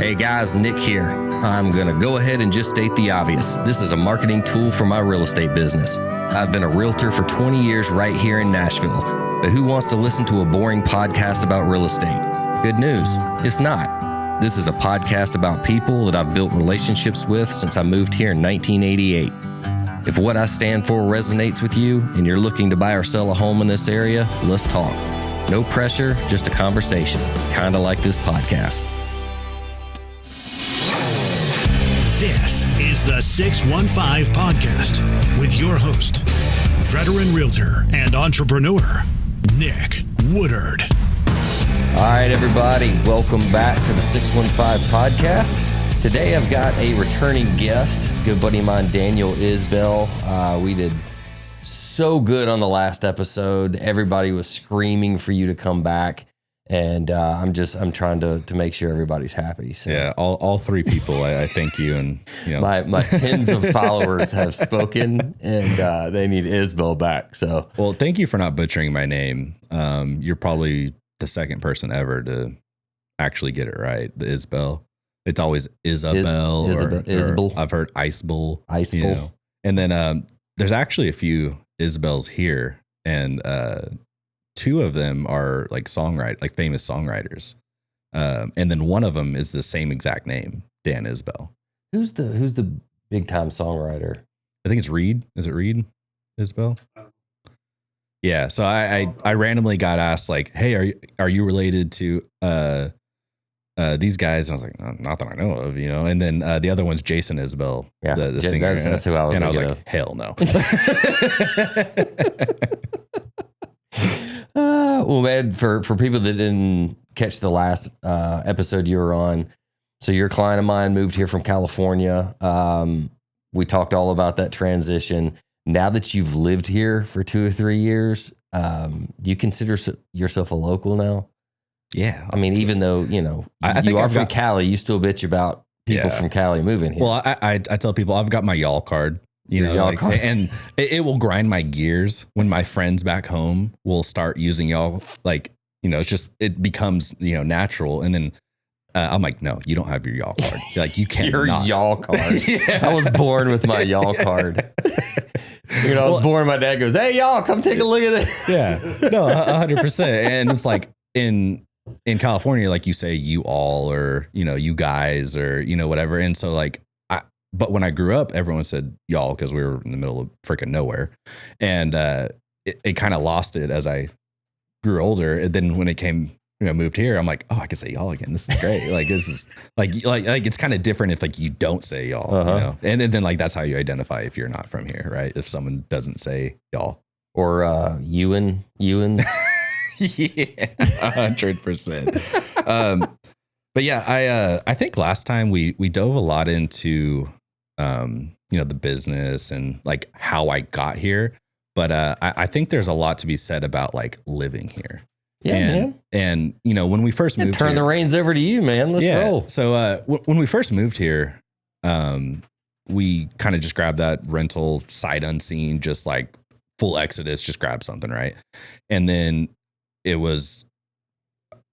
Hey guys, Nick here. I'm going to go ahead and just state the obvious. This is a marketing tool for my real estate business. I've been a realtor for 20 years right here in Nashville. But who wants to listen to a boring podcast about real estate? Good news, it's not. This is a podcast about people that I've built relationships with since I moved here in 1988. If what I stand for resonates with you and you're looking to buy or sell a home in this area, let's talk. No pressure, just a conversation, kind of like this podcast. This is the 615 Podcast with your host, veteran realtor and entrepreneur, Nick Woodard. All right, everybody, welcome back to the 615 Podcast. Today I've got a returning guest, good buddy of mine, Daniel Isbell. We did so good on the last episode. Everybody was screaming for you to come back. And I'm trying to make sure everybody's happy. So. Yeah, all three people, I thank you. And you know. my tens of followers have spoken, and they need Isbell back. So, well, thank you for not butchering my name. You're probably the second person ever to actually get it right. The Isbell. It's always Isabel or I've heard Isbell. You know. And then there's actually a few Isbells here, and two of them are like famous songwriters. And then one of them is the same exact name, Dan Isbell. Who's the big time songwriter? I think it's Reed. Is it Reed Isbell? Yeah. So I randomly got asked like, hey, are you related to these guys? And I was like, not that I know of, you know. And then the other one's Jason Isbell, yeah, the singer. That's who I was. And I was like, hell no. Well, man, for people that didn't catch the last episode you were on, so your client of mine moved here from California. We talked all about that transition. Now that you've lived here for 2 or 3 years, do you consider yourself a local now? Yeah. I mean, even though, you know, you are from Cali, you still bitch about people from Cali moving here. Well, I tell people I've got my y'all card. And it will grind my gears when my friends back home will start using y'all. Like, you know, it becomes, you know, natural. And then I'm like, no, you don't have your y'all card. Like, you can't. Your y'all card. Yeah. I was born with my y'all card. You know, I was born. My dad goes, "Hey, y'all, come take a look at this." Yeah, no, 100%. And it's like in California, like you say, you all, or you know, you guys, or you know, whatever. And so like. But when I grew up, everyone said y'all because we were in the middle of freaking nowhere. And it kind of lost it as I grew older. And then when it came, you know, moved here, I'm like, oh, I can say y'all again. This is great. Like, this is like it's kind of different if like you don't say y'all, you know? And then like that's how you identify if you're not from here, right? If someone doesn't say y'all. Or Ewan. Yeah, 100%. But yeah, I think last time we dove a lot into you know, the business and like how I got here. But I think there's a lot to be said about like living here. Yeah, man. And you know, when we first moved turn here, the reins over to you, man. Let's roll. So when we first moved here, we kind of just grabbed that rental sight unseen, just like full exodus, just grab something, right? And then it was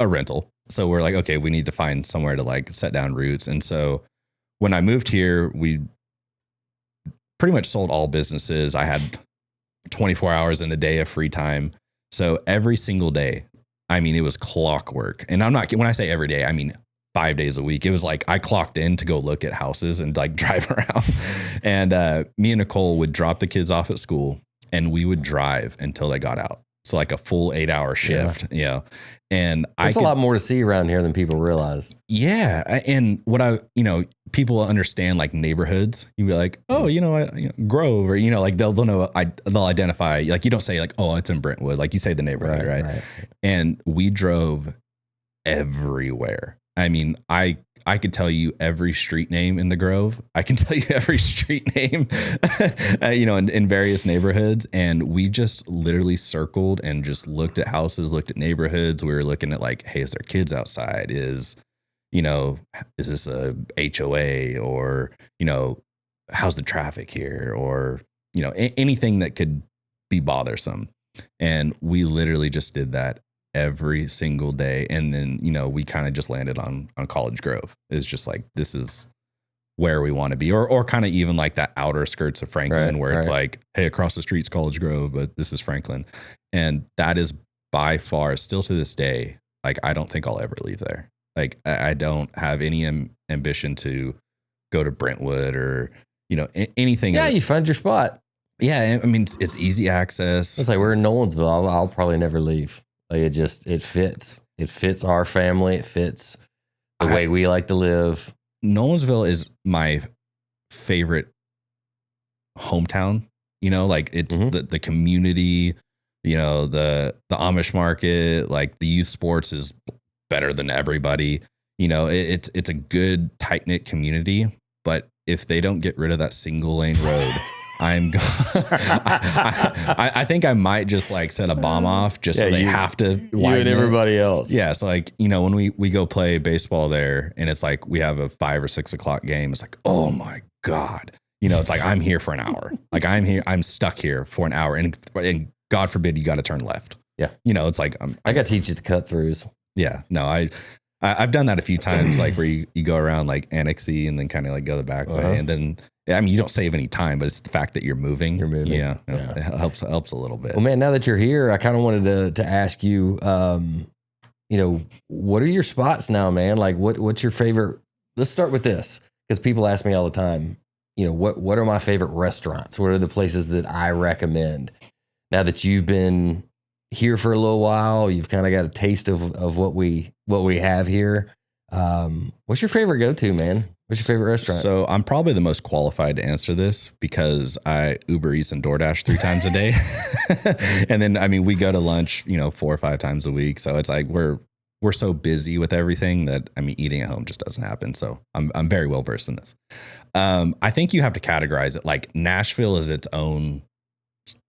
a rental. So we're like, okay, we need to find somewhere to like set down roots. And so when I moved here, we pretty much sold all businesses. I had 24 hours in a day of free time. So every single day, I mean, it was clockwork. And when I say every day, I mean 5 days a week. It was like I clocked in to go look at houses and like drive around. And me and Nicole would drop the kids off at school and we would drive until they got out. So like a full 8-hour shift, you know. And there's a lot more to see around here than people realize. Yeah. And people understand like neighborhoods. You'd be like, oh, Grove, or, you know, like they'll know, they'll identify, like, you don't say like, oh, it's in Brentwood. Like you say the neighborhood, right? And we drove everywhere. I mean, I could tell you every street name in the Grove. I can tell you every street name, you know, in various neighborhoods. And we just literally circled and just looked at houses, looked at neighborhoods. We were looking at like, hey, is there kids outside? Is this a HOA, or, you know, how's the traffic here, or, you know, anything that could be bothersome. And we literally just did that every single day. And then, we kind of just landed on College Grove. It's just like, this is where we want to be, or kind of even like that outer skirts of Franklin, where it's like, hey, across the street's College Grove, but this is Franklin. And that is by far, still to this day, like, I don't think I'll ever leave there. Like, I don't have any ambition to go to Brentwood or, anything. Yeah, you find your spot. Yeah, I mean, it's easy access. It's like, we're in Nolensville. I'll probably never leave. Like, it fits. It fits our family. It fits the way we like to live. Nolensville is my favorite hometown, like it's the community, the Amish market, like the youth sports is better than everybody, it's a good tight knit community. But if they don't get rid of that single lane road, I think I might just like set a bomb off just so they have to widen you and everybody else. Yeah. So like, when we go play baseball there and it's like, we have a 5 or 6 o'clock game. It's like, oh my God, it's like, I'm here for an hour. Like I'm stuck here for an hour and God forbid you got to turn left. Yeah. It's like, I got to teach you the cut throughs. Yeah, no, I've done that a few times, like where you go around like Annexy and then kind of like go the back way. And then, you don't save any time, but it's the fact that you're moving. Yeah. It helps a little bit. Well, man, now that you're here, I kind of wanted to ask you, what are your spots now, man? Like what's your favorite? Let's start with this, because people ask me all the time, what are my favorite restaurants? What are the places that I recommend? Now that you've been here for a little while, you've kind of got a taste of what we have here. What's your favorite go-to, man? What's your favorite restaurant? So I'm probably the most qualified to answer this because I Uber Eats and DoorDash 3 times a day. And then, we go to lunch, 4 or 5 times a week. So it's like, we're so busy with everything that, eating at home just doesn't happen. So I'm very well versed in this. I think you have to categorize it. Like Nashville is its own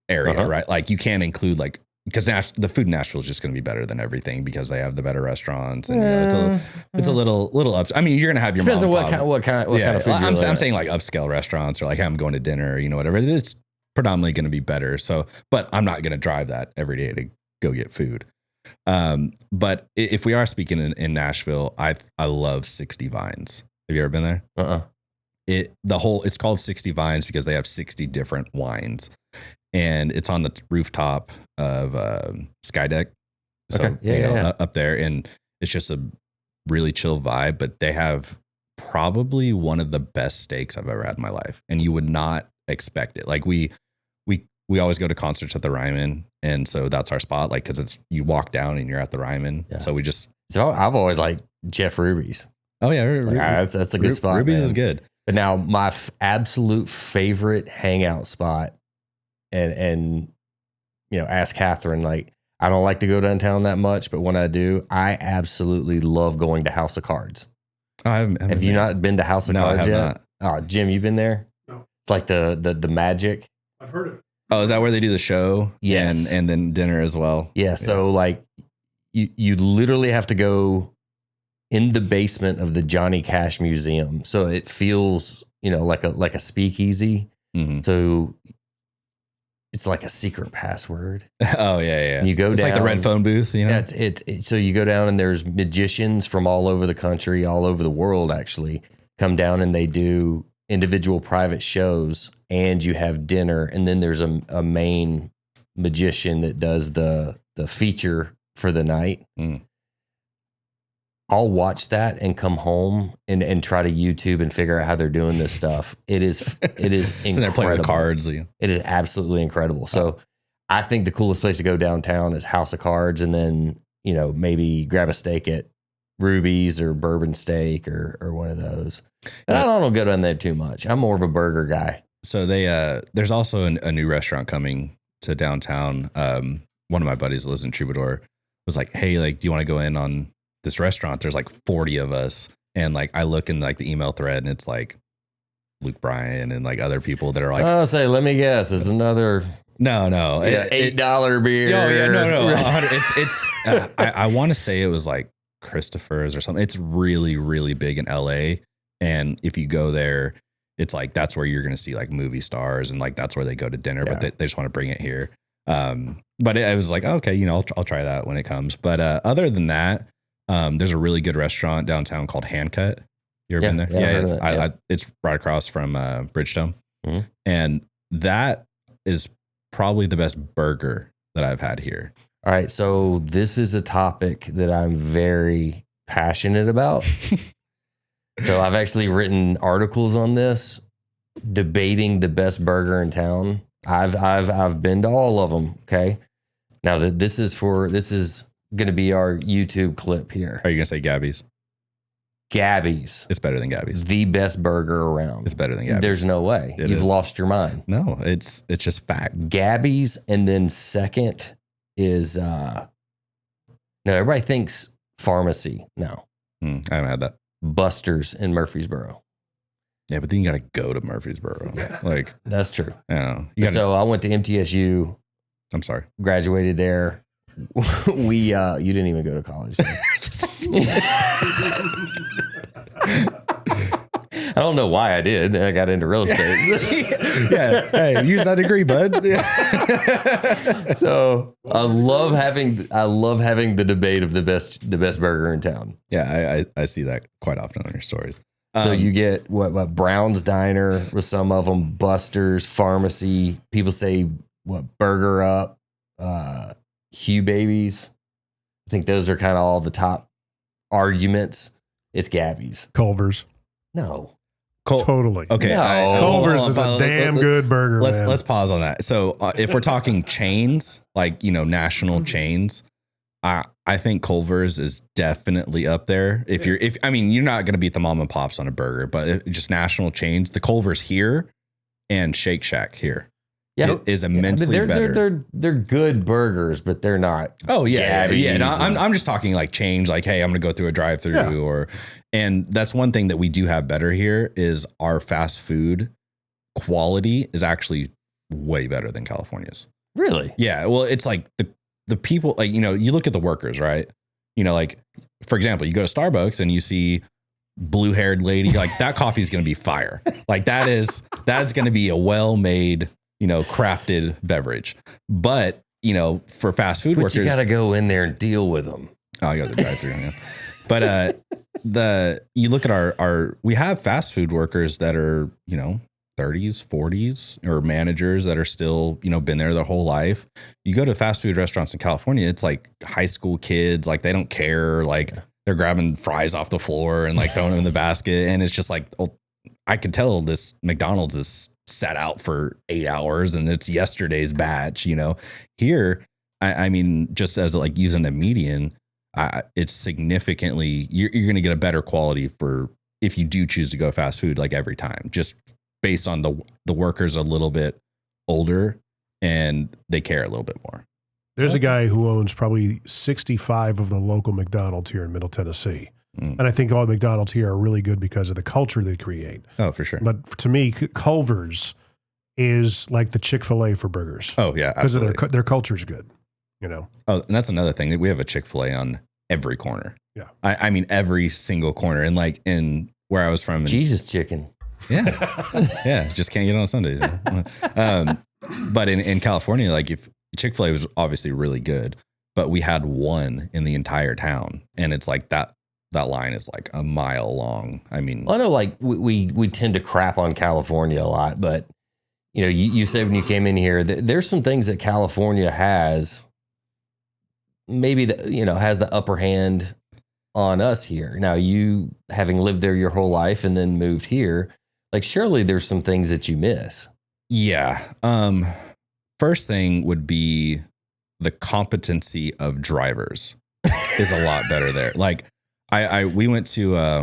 area, right? Like you can't include because the food in Nashville is just going to be better than everything because they have the better restaurants and it's a little up. You're going to have your depends on what kind of food. I'm saying like upscale restaurants or like, hey, I'm going to dinner, whatever. It's predominantly going to be better. So, but I'm not going to drive that every day to go get food. But if we are speaking in Nashville, I love 60 Vines. Have you ever been there? It's called 60 Vines because they have 60 different wines. And it's on the rooftop of Skydeck. So, up there. And it's just a really chill vibe. But they have probably one of the best steaks I've ever had in my life. And you would not expect it. Like we always go to concerts at the Ryman. And so that's our spot. Like, because you walk down and you're at the Ryman. Yeah. So I've always liked Jeff Ruby's. Oh, yeah. That's a good spot. Ruby's is good. But now my absolute favorite hangout spot. And ask Catherine, like, I don't like to go downtown that much, but when I do, I absolutely love going to House of Cards. Have you not been to House of Cards yet? Not. Oh, Jim, you been there? No. It's like the Magic. I've heard of it. Oh, is that where they do the show? Yes. And then dinner as well? Yeah. So like you literally have to go in the basement of the Johnny Cash Museum. So it feels, like a speakeasy. Mm-hmm. So it's like a secret password. Oh, yeah. And you go down. It's like the red phone booth, Yeah, so you go down and there's magicians from all over the country, all over the world, actually, come down and they do individual private shows and you have dinner. And then there's a main magician that does the feature for the night. Mm. I'll watch that and come home and try to YouTube and figure out how they're doing this stuff. It is incredible. So they're playing with cards. It is absolutely incredible. So I think the coolest place to go downtown is House of Cards, and then maybe grab a steak at Ruby's or Bourbon Steak or one of those. And I don't go down there too much. I'm more of a burger guy. So there's also a new restaurant coming to downtown. One of my buddies that lives in Troubadour was like, hey, like, do you want to go in on this restaurant? There's like 40 of us. And like, I look in like the email thread and it's like Luke Bryan and like other people that are like, let me guess. It's another. No. $8 beer. Oh yeah, no. It's I want to say it was like Christopher's or something. It's really, really big in LA. And if you go there, it's like, that's where you're going to see like movie stars and like, that's where they go to dinner, but they just want to bring it here. But I was like, okay, you know, I'll try that when it comes. But other than that, there's a really good restaurant downtown called Handcut. You ever been there? Yeah. It's right across from Bridgestone. Mm-hmm. And that is probably the best burger that I've had here. All right. So this is a topic that I'm very passionate about. So I've actually written articles on this, debating the best burger in town. I've been to all of them. Okay. Now that this is going to be our YouTube clip here. Are you going to say Gabby's? Gabby's. It's better than Gabby's. The best burger around. It's better than Gabby's. There's no way. You've lost your mind. No, it's just fact. Gabby's, and then second is no, everybody thinks Pharmacy now. I haven't had that. Buster's in Murfreesboro. Yeah, but then you got to go to Murfreesboro. Like, that's true. I So I went to MTSU. I'm sorry. Graduated there. You didn't even go to college. I don't know why I did. I got into real estate. Yeah. Hey, use that degree, bud. So I love having the debate of the best burger in town. Yeah, I see that quite often on your stories. So you get what Brown's Diner with some of them, Buster's, Pharmacy. People say Burger Up, Hugh Babies. I think those are kind of all the top arguments. It's Gabby's. Culver's. No. Totally. Okay. No. Culver's is a damn good burger. Let's pause on that. So if we're talking chains, like, you know, national chains, I think Culver's is definitely up there. You're not going to beat the mom and pops on a burger, but just national chains, the Culver's here and Shake Shack here. Yeah, it is immensely better. They're good burgers, but they're not. Oh yeah, yeah. No, I'm just talking like change. Like, hey, I'm going to go through a drive-through, and that's one thing that we do have better here is our fast food quality is actually way better than California's. Really? Yeah. Well, it's like the people, like, you know, you look at the workers, right? You know, like, for example, you go to Starbucks and you see blue-haired lady, like that coffee is going to be fire. Like that is going to be a well-made, you know, crafted beverage. But, you know, for fast food workers, you got to go in there and deal with them. Oh, I got the drive-through. But you look at we have fast food workers that are, you know, 30s, 40s, or managers that are still, you know, been there their whole life. You go to fast food restaurants in California, it's like high school kids, like they don't care, like they're grabbing fries off the floor and like throwing them in the basket. And it's just like, I could tell this McDonald's is sat out for 8 hours and it's yesterday's batch, you know. Here, I mean, just as like using a median, it's significantly, you're going to get a better quality for if you do choose to go fast food, like every time, just based on the workers a little bit older and they care a little bit more. There's a guy who owns probably 65 of the local McDonald's here in Middle Tennessee. And I think all the McDonald's here are really good because of the culture they create. Oh, for sure. But to me, Culver's is like the Chick-fil-A for burgers. Oh, yeah. Because their culture's good, you know? Oh, and that's another thing. We have a Chick-fil-A on every corner. Yeah. I mean, every single corner. And like in where I was from. Jesus chicken. Yeah. Yeah. Just can't get on Sundays. But in California, like if Chick-fil-A was obviously really good, but we had one in the entire town. And it's like that line is like a mile long. I mean, I know like we tend to crap on California a lot, but you know, you said when you came in here, there's some things that California has, maybe has the upper hand on us here. Now, you having lived there your whole life and then moved here, like surely there's some things that you miss. Yeah. First thing would be the competency of drivers is a lot better there. Like we went to I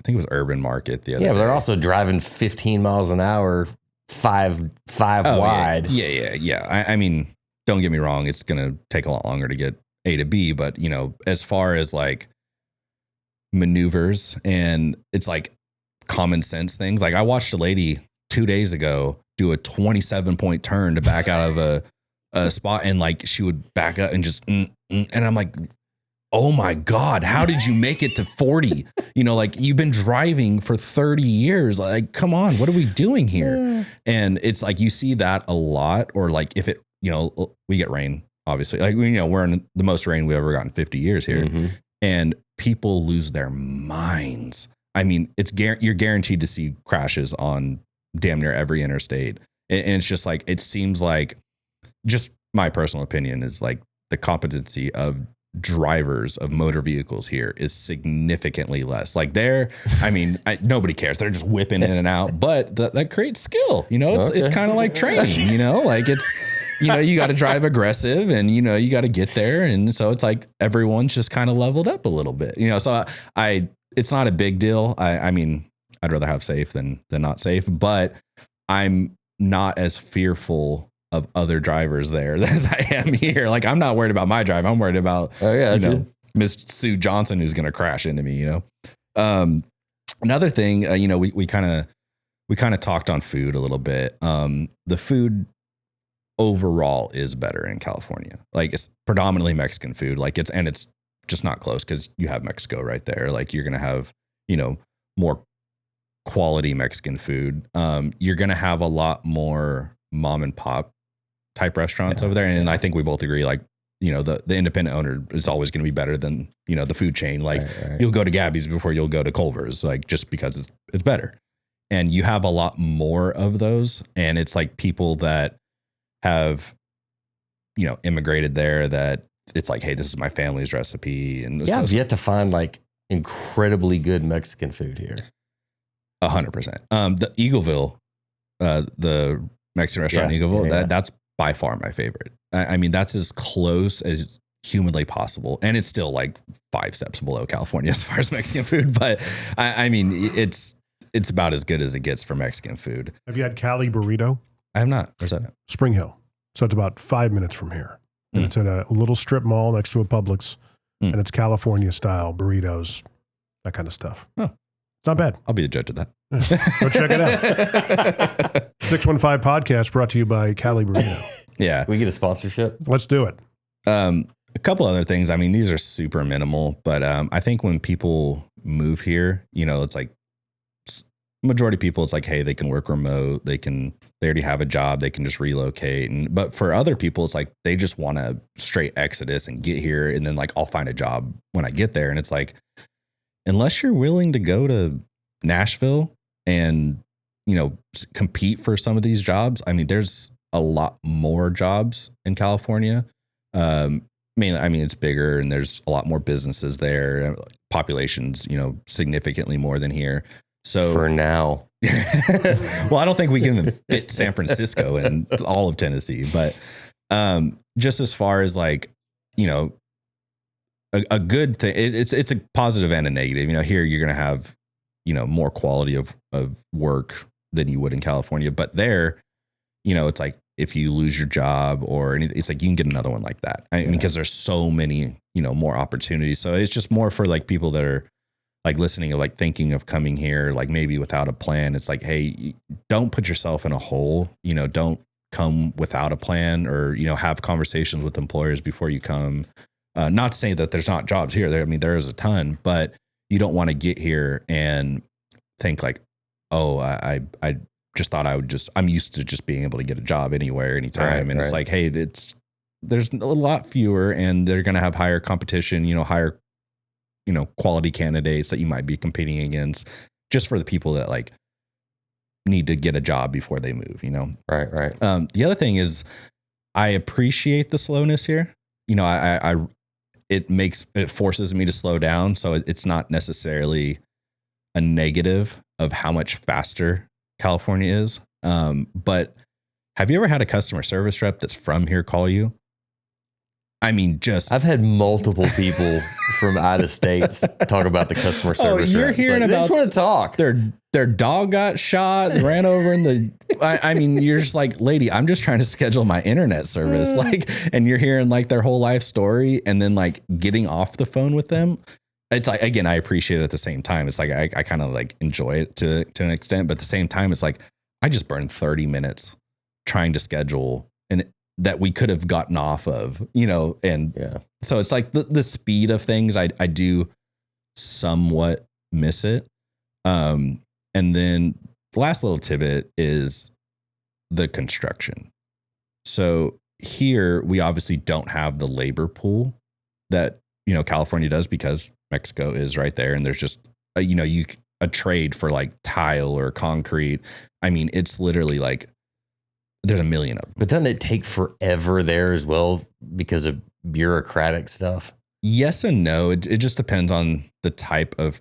think it was Urban Market the other day. Yeah, but they're also driving 15 miles an hour, five wide. Yeah. I mean, don't get me wrong, it's gonna take a lot longer to get A to B, but you know, as far as like maneuvers and it's like common sense things. Like I watched a lady 2 days ago do a 27-point turn to back out of a spot, and like she would back up and just and I'm like, oh my God, how did you make it to 40? You know, like you've been driving for 30 years. Like, come on, what are we doing here? And it's like you see that a lot, or like if it we get rain, obviously. Like, we're in the most rain we've ever gotten in 50 years here. Mm-hmm. And people lose their minds. I mean, you're guaranteed to see crashes on damn near every interstate. And it's just like, it seems like, just my personal opinion is like the competency of drivers of motor vehicles here is significantly less. Like nobody cares. They're just whipping in and out, but that creates skill. It's kind of like training, like it's, you got to drive aggressive and, you got to get there. And so it's like everyone's just kind of leveled up a little bit, so it's not a big deal. I mean, I'd rather have safe than not safe, but I'm not as fearful of other drivers there as I am here. Like, I'm not worried about my drive. I'm worried about, Miss Sue Johnson, who's going to crash into me, Another thing, we kind of talked on food a little bit. The food overall is better in California. Like, it's predominantly Mexican food. Like, it's just not close because you have Mexico right there. Like, you're going to have, more quality Mexican food. You're going to have a lot more mom and pop type restaurants over there. And I think we both agree, like, the independent owner is always going to be better than, the food chain. Like, you'll go to Gabby's before you'll go to Culver's, like, just because it's better. And you have a lot more of those. And it's like people that have, immigrated there, that it's like, hey, this is my family's recipe. And I've yet to find like incredibly good Mexican food here. 100%. The Eagleville, the Mexican restaurant in Eagleville, that's by far my favorite. I mean, that's as close as humanly possible. And it's still like 5 steps below California as far as Mexican food. But I mean, it's about as good as it gets for Mexican food. Have you had Cali Burrito? I have not. Where's that at? Spring Hill. So it's about 5 minutes from here. And it's in a little strip mall next to a Publix. And it's California style burritos, that kind of stuff. Oh. It's not bad. I'll be the judge of that. Go check it out. 615 Podcast brought to you by Cali Burrito. Yeah. We get a sponsorship. Let's do it. A couple other things. I mean, these are super minimal, but I think when people move here, it's like majority of people, it's like, hey, they can work remote. They already have a job. They can just relocate. But for other people, it's like they just want to straight exodus and get here. And then like, I'll find a job when I get there. And it's like, unless you're willing to go to Nashville and, compete for some of these jobs. I mean, there's a lot more jobs in California. Mainly, I mean, it's bigger and there's a lot more businesses there. Population's, significantly more than here. So for now, well, I don't think we can even fit San Francisco and all of Tennessee, but just as far as like, a good thing, it's a positive and a negative. Here you're going to have, more quality of work than you would in California, but there, it's like if you lose your job or anything, it's like you can get another one like that. I mean, because there's so many, more opportunities. So it's just more for like people that are like listening or like thinking of coming here, like maybe without a plan. It's like, hey, don't put yourself in a hole. Don't come without a plan or, have conversations with employers before you come. Not to say that there's not jobs here. I mean, there is a ton, but you don't want to get here and think like, oh, I just thought I'm used to just being able to get a job anywhere, anytime. It's like, hey, there's a lot fewer and they're going to have higher competition, higher, quality candidates that you might be competing against just for the people that like need to get a job before they move, Right. The other thing is I appreciate the slowness here. It forces me to slow down. So it's not necessarily a negative of how much faster California is. But have you ever had a customer service rep that's from here call you? I mean, I've had multiple people from out of states talk about the customer service. You're hearing about. They just want to talk. Their dog got shot, ran over in the. I mean, you're just like, lady, I'm just trying to schedule my internet service, and you're hearing like their whole life story, and then like getting off the phone with them. It's like, again, I appreciate it at the same time. It's like I kind of like enjoy it to an extent, but at the same time, it's like I just burned 30 minutes trying to schedule and that we could have gotten off of, and so it's like the speed of things. I do somewhat miss it. And then the last little tidbit is the construction. So here we obviously don't have the labor pool that, California does, because Mexico is right there. And there's just, a trade for like tile or concrete. I mean, it's literally like there's a million of them. But doesn't it take forever there as well because of bureaucratic stuff? Yes and no. It just depends on the type of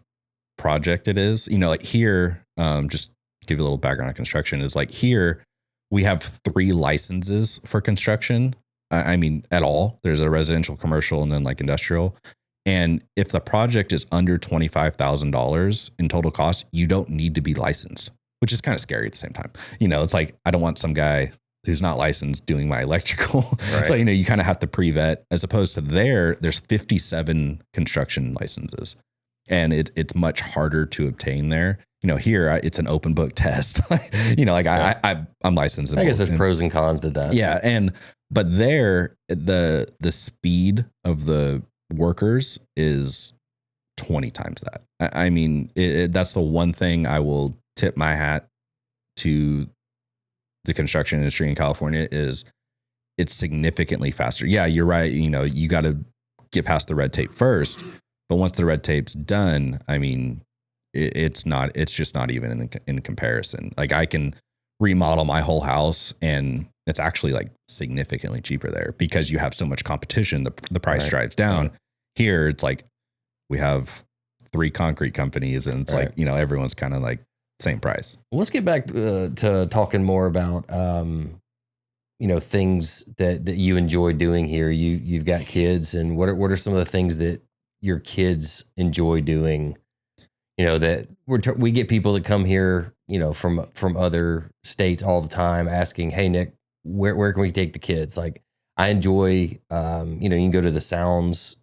project it is. Like here, just give you a little background on construction, is like here we have 3 licenses for construction. I mean, at all. There's a residential, commercial, and then like industrial. And if the project is under $25,000 in total cost, you don't need to be licensed, which is kind of scary at the same time. It's like, I don't want some guy who's not licensed doing my electrical. Right. So, you kind of have to pre-vet, as opposed to there's 57 construction licenses, and it's much harder to obtain there. Here it's an open book test. I'm licensed. I guess there's pros and cons to that. Yeah. But there, the speed of the workers is 20 times that. I mean, that's the one thing I will tip my hat to the construction industry in California, is it's significantly faster. Yeah, you're right. You got to get past the red tape first, but once the red tape's done, I mean, it's just not even in comparison. Like, I can remodel my whole house and it's actually like significantly cheaper there because you have so much competition. The price drives down. Right. Here, it's like we have 3 concrete companies, and it's like, everyone's kind of like same price. Let's get back to talking more about, things that you enjoy doing here. You've got kids, and what are some of the things that your kids enjoy doing? That we get people that come here, from other states all the time asking, "Hey, Nick, where can we take the kids?" Like, I enjoy, you can go to the Sounds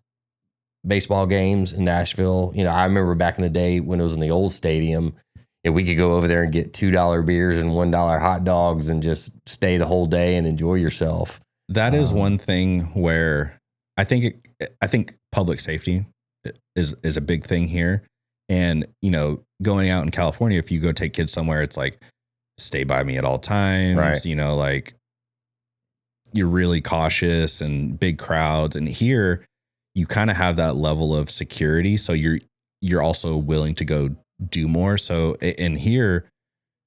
baseball games in Nashville. I remember back in the day when it was in the old stadium, we could go over there and get $2 beers and $1 hot dogs and just stay the whole day and enjoy yourself. That is one thing where I think public safety is a big thing here. And, going out in California, if you go take kids somewhere, it's like, stay by me at all times, right. Like, you're really cautious and big crowds. And here you kind of have that level of security. So you're also willing to go do more. So in here,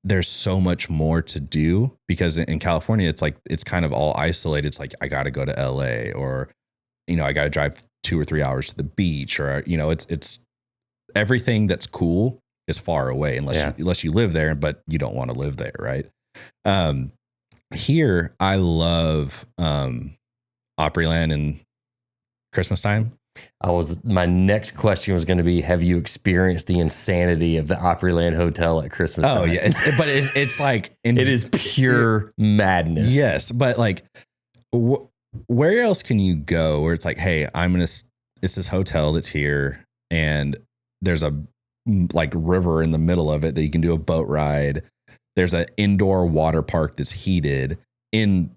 there's so much more to do, because in California, it's like, it's kind of all isolated. It's like, I got to go to LA, or, I got to drive 2 or 3 hours to the beach, or, it's everything that's cool is far away unless you live there, but you don't want to live there. Right. Here, I love, Opryland and Christmas time. My next question was going to be, have you experienced the insanity of the Opryland Hotel at Christmas time? Oh yeah. It's like, it is pure madness. Yes. But like, where else can you go where it's like, hey, it's this hotel that's here, and there's a like river in the middle of it that you can do a boat ride. There's an indoor water park that's heated in,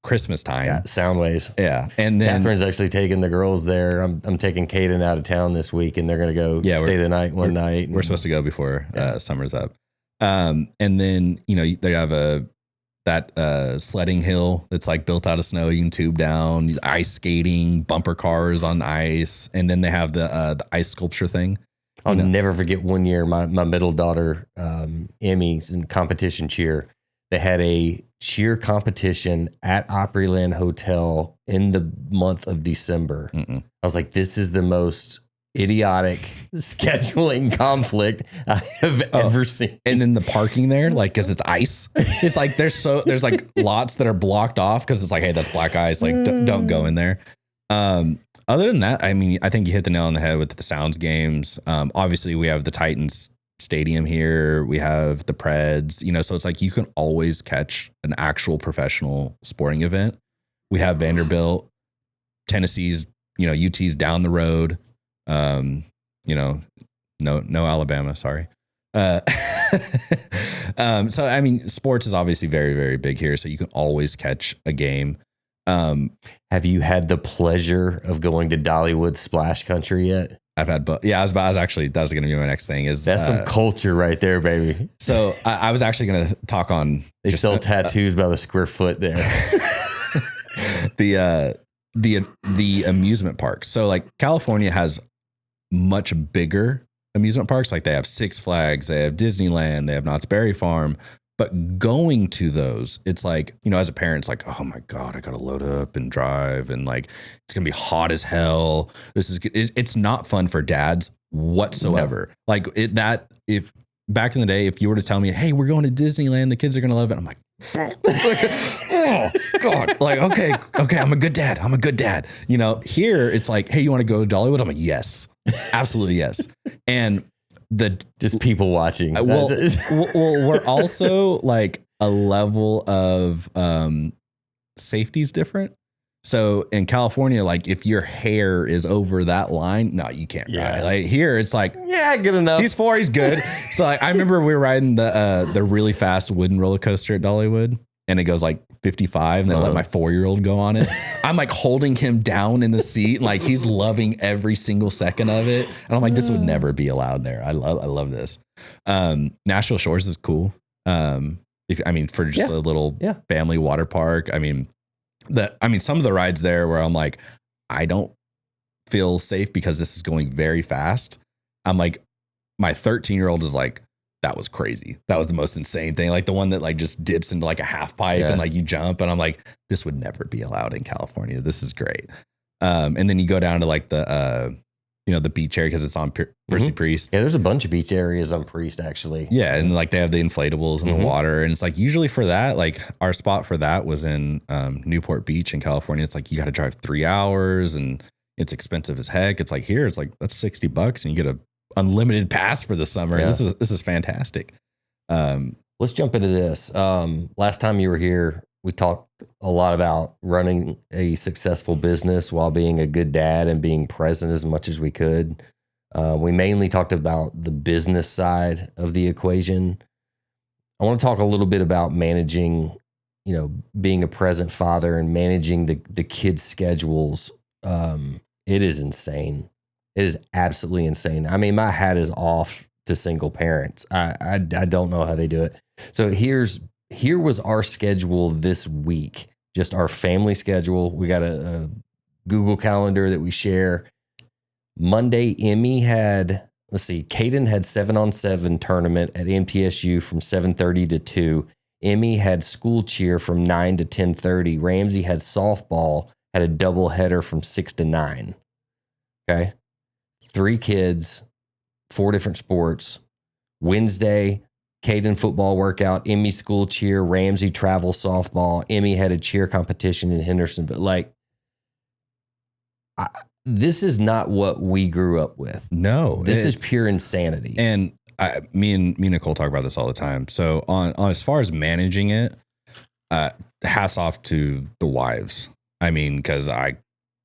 Christmas time. Yeah, sound waves. Yeah. And then Catherine's actually taking the girls there. I'm taking Kaden out of town this week, and they're going to go stay the night one night. We're supposed to go before summer's up. And then, they have that sledding hill that's like built out of snow. You can tube down, ice skating, bumper cars on ice. And then they have the ice sculpture thing. I'll never forget one year, my middle daughter, Emmy's in competition cheer. They had a cheer competition at Opryland Hotel in the month of December. I was like, this is the most idiotic scheduling conflict I have ever seen. And then the parking there, like, cause it's ice. It's like, there's like lots that are blocked off, cause it's like, hey, that's black ice. Like, don't go in there. Other than that, I mean, I think you hit the nail on the head with the Sounds games. Obviously we have the Titans stadium here. We have the Preds, so it's like, you can always catch an actual professional sporting event. We have Vanderbilt, Tennessee's, UT's down the road. No Alabama, sorry. So, I mean, sports is obviously very, very big here. So you can always catch a game. Have you had the pleasure of going to Dollywood Splash Country yet? I've had, that was going to be my next thing. That's some culture right there, baby. So I was actually going to talk on. They sell tattoos by the square foot there. the amusement parks. So like California has much bigger amusement parks. Like they have Six Flags, they have Disneyland, they have Knott's Berry Farm. But going to those, it's like, you know, as a parent, it's like, oh my God, I got to load up and drive. And like, it's going to be hot as hell. It's not fun for dads whatsoever. No. Like if back in the day, if you were to tell me, hey, we're going to Disneyland, the kids are going to love it. I'm like, oh God, like, okay. I'm a good dad. You know, here it's like, hey, you want to go to Dollywood? I'm like, yes, absolutely. Yes. And just people watching. Well, we're also like a level of safety is different. So in California, like if your hair is over that line, no, you can't ride. Like here, it's like, yeah, good enough. He's 4, he's good. So like, I remember we were riding the really fast wooden roller coaster at Dollywood, and it goes like 55, and they let my 4-year-old go on it. I'm like holding him down in the seat, and like he's loving every single second of it. And I'm like, this would never be allowed there. I love this. Nashville Shores is cool. For just a little family water park. Some of the rides there where I'm like, I don't feel safe because this is going very fast. I'm like, my 13-year-old is like, that was crazy. That was the most insane thing. Like the one that like just dips into like a half pipe and like you jump. And I'm like, this would never be allowed in California. This is great. And then you go down to like the beach area because it's on Percy Priest. Yeah, there's a bunch of beach areas on Priest actually. Yeah, and like they have the inflatables in the water, and it's like usually for that, like our spot for that was in Newport Beach in California. It's like you got to drive 3 hours, and it's expensive as heck. It's like here, it's like that's $60, and you get a unlimited pass for the summer. Yeah. This is fantastic. Let's jump into this. Last time you were here, we talked a lot about running a successful business while being a good dad and being present as much as we could. We mainly talked about the business side of the equation. I want to talk a little bit about managing, being a present father and managing the kids' schedules. It is insane. It is absolutely insane. I mean, my hat is off to single parents. I don't know how they do it. So here was our schedule this week, just our family schedule. We got a Google Calendar that we share. Monday, Emmy had, Caden had 7-on-7 tournament at MTSU from 7:30 to 2. Emmy had school cheer from 9 to 10:30. Ramsey had softball, had a double header from 6 to 9. Okay. 3 kids, 4 different sports. Wednesday, Caden football workout, Emmy school cheer, Ramsey travel softball. Emmy had a cheer competition in Henderson. But this is not what we grew up with. No, this is pure insanity. And me and Nicole talk about this all the time. So on as far as managing it, hats off to the wives. I mean, because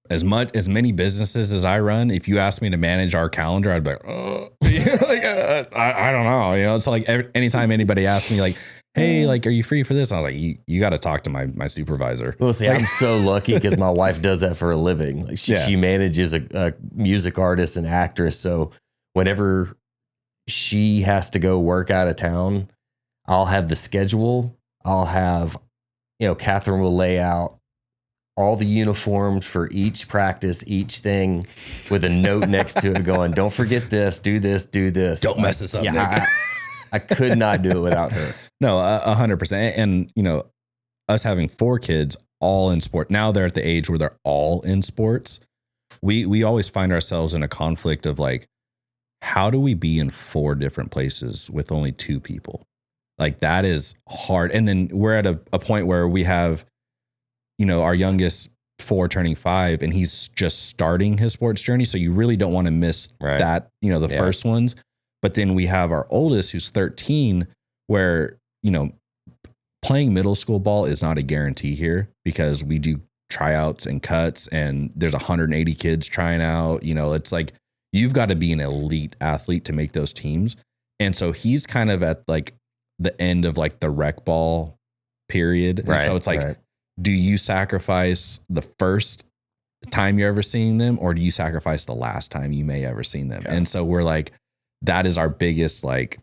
as many businesses as I run, if you ask me to manage our calendar, I'd be like, oh. I don't know. It's like anytime anybody asks me like, hey, like, are you free for this? I'm like, you got to talk to my supervisor. Well, see, I'm so lucky because my wife does that for a living. Like she manages a music artist and actress. So whenever she has to go work out of town, I'll have the schedule. I'll have, Catherine will lay out all the uniforms for each practice, each thing with a note next to it going, don't forget this, do this, do this. Don't mess this up, Nick. I could not do it without her. No, 100%. And, us having 4 kids all in sport. Now they're at the age where they're all in sports. We always find ourselves in a conflict of like, how do we be in 4 different places with only 2 people? Like that is hard. And then we're at a point where we have, our youngest 4 turning 5, and he's just starting his sports journey. So you really don't want to miss that, first ones. But then we have our oldest who's 13 where, playing middle school ball is not a guarantee here because we do tryouts and cuts and there's 180 kids trying out. It's like, you've got to be an elite athlete to make those teams. And so he's kind of at like the end of like the rec ball period. And so it's like, do you sacrifice the first time you're ever seeing them, or do you sacrifice the last time you may ever seen them? Yeah. And so we're like, that is our biggest like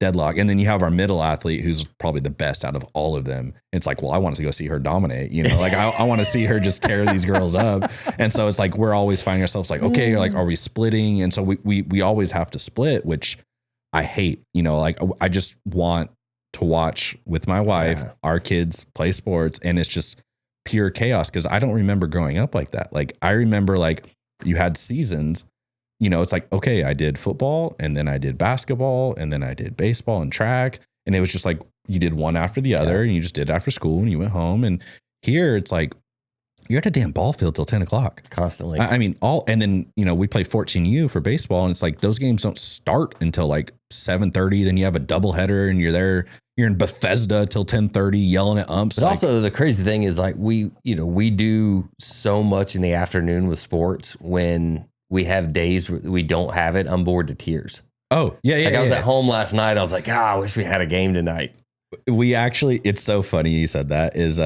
deadlock. And then you have our middle athlete who's probably the best out of all of them. It's like, well, I want to go see her dominate, like I want to see her just tear these girls up. And so it's like, we're always finding ourselves like, okay, like, are we splitting? And so we always have to split, which I hate, like I just want to watch with my wife, our kids play sports. And it's just pure chaos. Cause I don't remember growing up like that. Like I remember like you had seasons, it's like, okay, I did football and then I did basketball and then I did baseball and track. And it was just like, you did one after the other and you just did after school and you went home. And here it's like, you're at a damn ball field till 10 o'clock. Constantly. I mean, and then, we play 14U for baseball and it's like, those games don't start until like 7:30. Then you have a doubleheader and you're in Bethesda till 10:30 yelling at umps. But also the crazy thing is like, we do so much in the afternoon with sports when we have days where we don't have it. I'm bored to tears. Oh, yeah. I was at home last night. I was like, I wish we had a game tonight. We actually, it's so funny you said that, is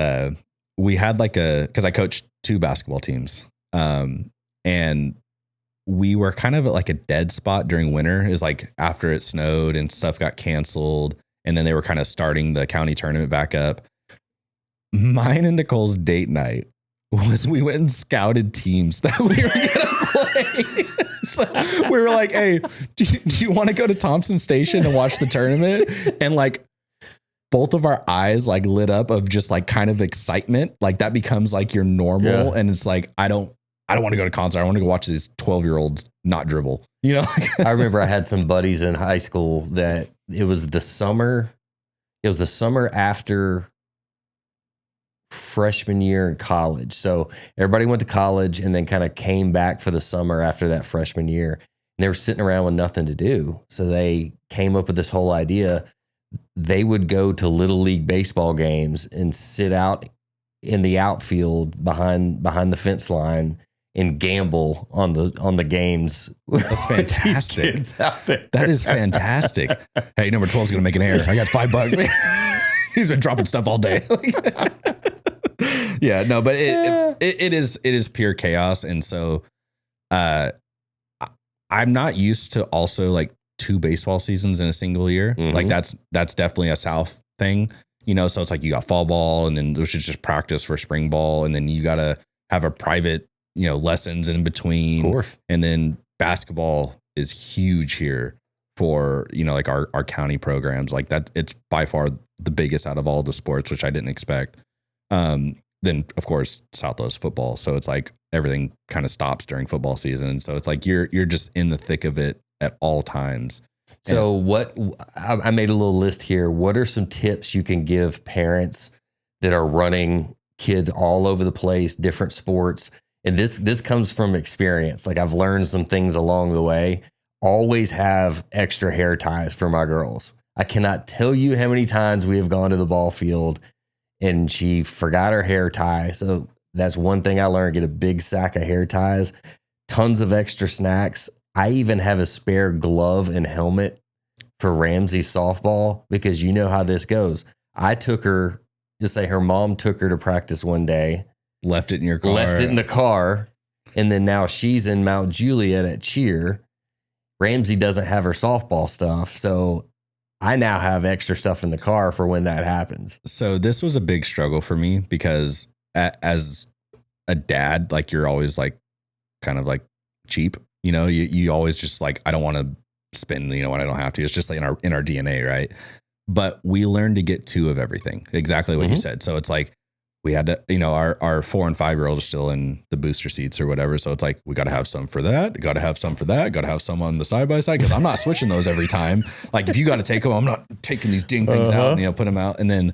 we had because I coached 2 basketball teams. And we were kind of at like a dead spot during winter, is like after it snowed and stuff got canceled. And then they were kind of starting the county tournament back up. Mine and Nicole's date night was we went and scouted teams that we were going to play. So we were like, hey, do you want to go to Thompson Station and watch the tournament? And like both of our eyes like lit up of just like kind of excitement. Like that becomes like your normal. Yeah. And it's like, I don't want to go to concert. I want to go watch these 12-year-olds not dribble. I remember I had some buddies in high school that it was the summer after freshman year in college. So everybody went to college and then kind of came back for the summer after that freshman year. And they were sitting around with nothing to do. So they came up with this whole idea. They would go to Little League baseball games and sit out in the outfield behind the fence line and gamble on the games. That's fantastic. Kids out there. That is fantastic. Hey, number 12 is going to make an error. I got $5. He's been dropping stuff all day. Yeah, no, but it is pure chaos. And so I'm not used to also like 2 baseball seasons in a single year. Mm-hmm. Like that's definitely a South thing, so it's like you got fall ball and then which is just practice for spring ball. And then you got to have a private, lessons in between. Of course. And then basketball is huge here for, like our county programs like that. It's by far the biggest out of all the sports, which I didn't expect. Then of course Southwest football. So it's like everything kind of stops during football season. And so it's like, you're just in the thick of it at all times. So I made a little list here. What are some tips you can give parents that are running kids all over the place, different sports? And this comes from experience. Like I've learned some things along the way. Always have extra hair ties for my girls. I cannot tell you how many times we have gone to the ball field and she forgot her hair tie. So that's one thing I learned, get a big sack of hair ties, tons of extra snacks. I even have a spare glove and helmet for Ramsey's softball because you know how this goes. I took her, just say her mom took her to practice one day. Left it in your car. Left it in the car. And then now she's in Mount Juliet at cheer. Ramsey doesn't have her softball stuff. So I now have extra stuff in the car for when that happens. So this was a big struggle for me because as a dad, like you're always like kind of like cheap. You always just like, I don't want to spend, when I don't have to. It's just like in our DNA, right? But we learned to get 2 of everything. Exactly what you said. So it's like we had to, our 4 and 5-year-old are still in the booster seats or whatever. So it's like, we got to have some for that. Got to have some for that. Got to have some on the side by side. Cause I'm not switching those every time. Like if you got to take them, I'm not taking these ding things out and, put them out. And then,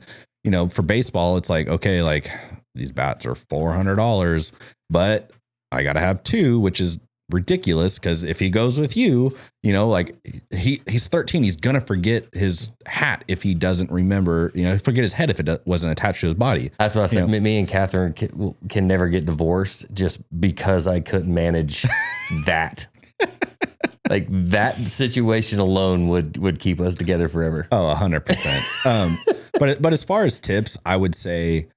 for baseball, it's like, okay, like these bats are $400, but I got to have 2, which is ridiculous because if he goes with you, like he's 13, he's gonna forget his hat if he doesn't remember, forget his head if it wasn't attached to his body. That's what I said. Me and Catherine can never get divorced just because I couldn't manage that. Like that situation alone would keep us together forever. Oh, 100%. But as far as tips, I would say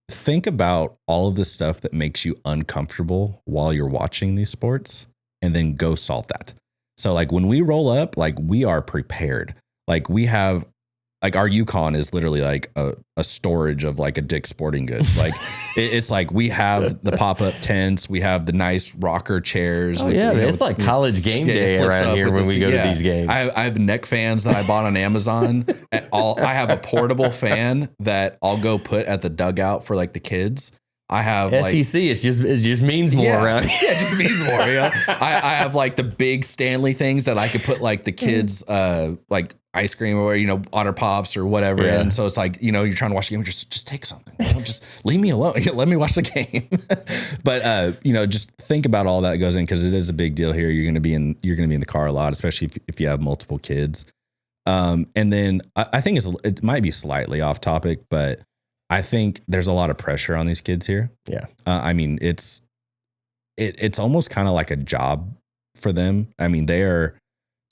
think about all of the stuff that makes you uncomfortable while you're watching these sports and then go solve that. So like when we roll up, like we are prepared. Like we have, like our Yukon is literally like a storage of like a Dick's Sporting Goods. Like it's like we have the pop-up tents, we have the nice rocker chairs. Oh yeah, it's like college game day around here when we go to these games. I have neck fans that I bought on Amazon. I have a portable fan that I'll go put at the dugout for like the kids. I have SEC. It just means more around here. Yeah, it just means more. Yeah, I have like the big Stanley things that I could put like the kids like ice cream or Otter Pops or whatever. Yeah. And so it's like you're trying to watch the game, just take something. Just leave me alone. Let me watch the game. But just think about all that goes in because it is a big deal here. You're gonna be in the car a lot, especially if you have multiple kids. And then I think it might be slightly off topic, but I think there's a lot of pressure on these kids here. Yeah. I mean, it's almost kind of like a job for them. I mean, their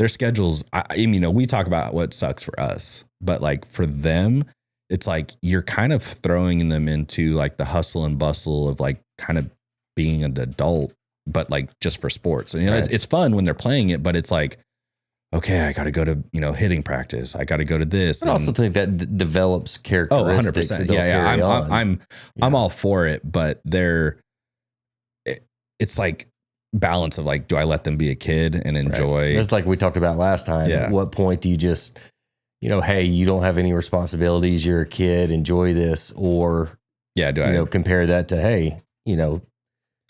schedules, we talk about what sucks for us, but like for them, it's like you're kind of throwing them into like the hustle and bustle of like kind of being an adult, but like just for sports. And right. it's fun when they're playing it, but it's like, okay, I got to go to, hitting practice. I got to go to this. I also think that develops characteristics. Oh, 100%. Yeah. I'm all for it, but it's like balance of like, do I let them be a kid and enjoy? Right. It's like we talked about last time. Yeah. At what point do you just, hey, you don't have any responsibilities. You're a kid. Enjoy this. Or, compare that to, hey,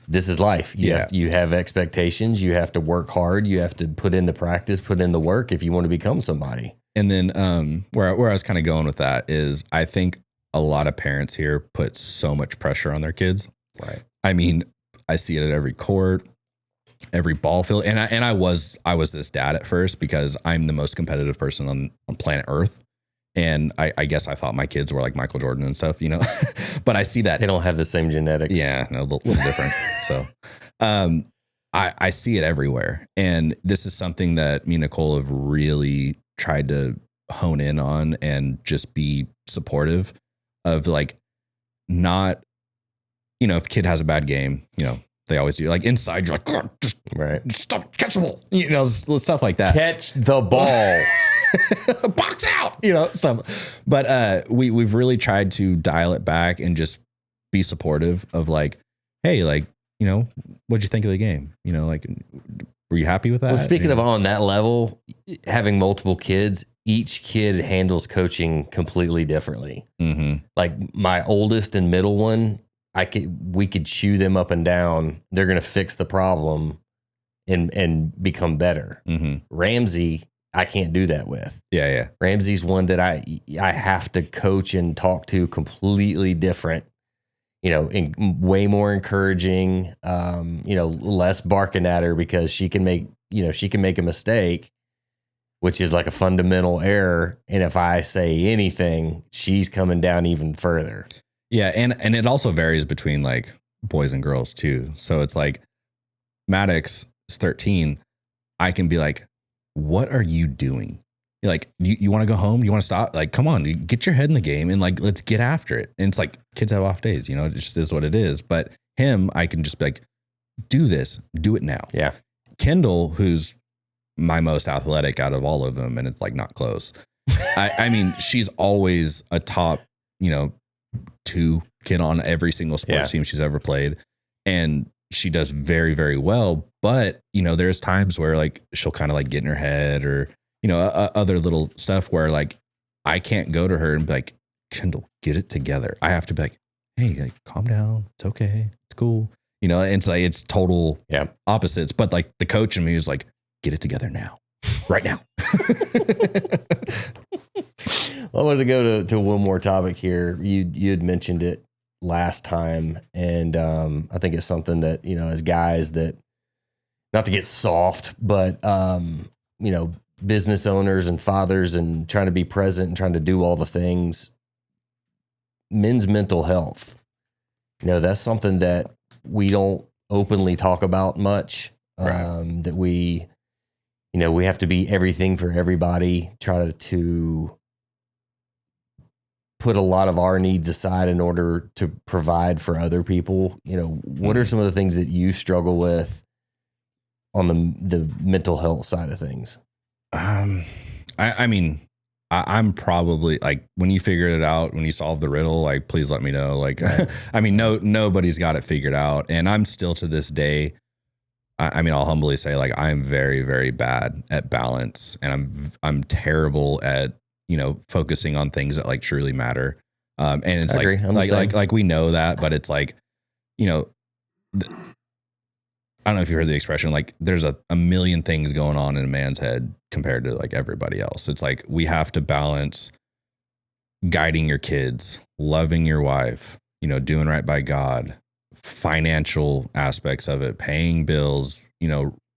this is life. You have expectations. You have to work hard. You have to put in the practice, put in the work if you want to become somebody. And then where I was kind of going with that is I think a lot of parents here put so much pressure on their kids. Right. I mean, I see it at every court, every ball field. And I was this dad at first because I'm the most competitive person on planet Earth. And I guess I thought my kids were like Michael Jordan and stuff, but I see that they don't have the same genetics. Yeah, no, a little different. So, I see it everywhere. And this is something that me and Nicole have really tried to hone in on and just be supportive of, like, not, if a kid has a bad game, they always do, like inside, you're like, just stop, catch the ball, stuff like that. Catch the ball. Box out, stuff. But we've really tried to dial it back and just be supportive of like, hey, like, what'd you think of the game? Like, were you happy with that? Well, speaking of on that level, having multiple kids, each kid handles coaching completely differently. Mm-hmm. Like my oldest and middle one, we could chew them up and down. They're going to fix the problem and become better. Mm-hmm. Ramsey, I can't do that with. Yeah. Ramsey's one that I have to coach and talk to completely different, way more encouraging, less barking at her because she can make a mistake, which is like a fundamental error. And if I say anything, she's coming down even further. Yeah. And it also varies between like boys and girls too. So it's like Maddox is 13. I can be like, what are you doing? You're like, you want to go home? You want to stop? Like, come on, get your head in the game and like, let's get after it. And it's like kids have off days, it just is what it is. But him, I can just be like, do this, do it now. Yeah. Kendall, who's my most athletic out of all of them, and it's like not close. I mean, she's always a top, 2 kid on every single sports team she's ever played. And she does very, very well. But, there's times where like she'll kind of like get in her head or, other little stuff where like I can't go to her and be like, Kendall, get it together. I have to be like, hey, like, calm down. It's okay. It's cool. And it's like, it's total opposites. But like the coach in me is like, get it together now, right now. Well, I wanted to go to one more topic here. You had mentioned it last time. And I think it's something that, as guys that, not to get soft, but, business owners and fathers and trying to be present and trying to do all the things, men's mental health, that's something that we don't openly talk about much. Right. That we have to be everything for everybody, try to put a lot of our needs aside in order to provide for other people. What are some of the things that you struggle with on the mental health side of things? I mean, I'm probably like, when you figure it out, when you solve the riddle, like, please let me know. Like, I mean, nobody's got it figured out. And I'm still to this day, I mean, I'll humbly say, like, I'm very, very bad at balance, and I'm terrible at, focusing on things that like truly matter. And it's like we know that, but it's like, I don't know if you heard the expression, like, there's a million things going on in a man's head compared to like everybody else. It's like, we have to balance guiding your kids, loving your wife, doing right by God, financial aspects of it, paying bills,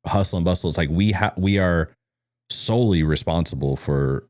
hustle and bustle. It's like, we are solely responsible for,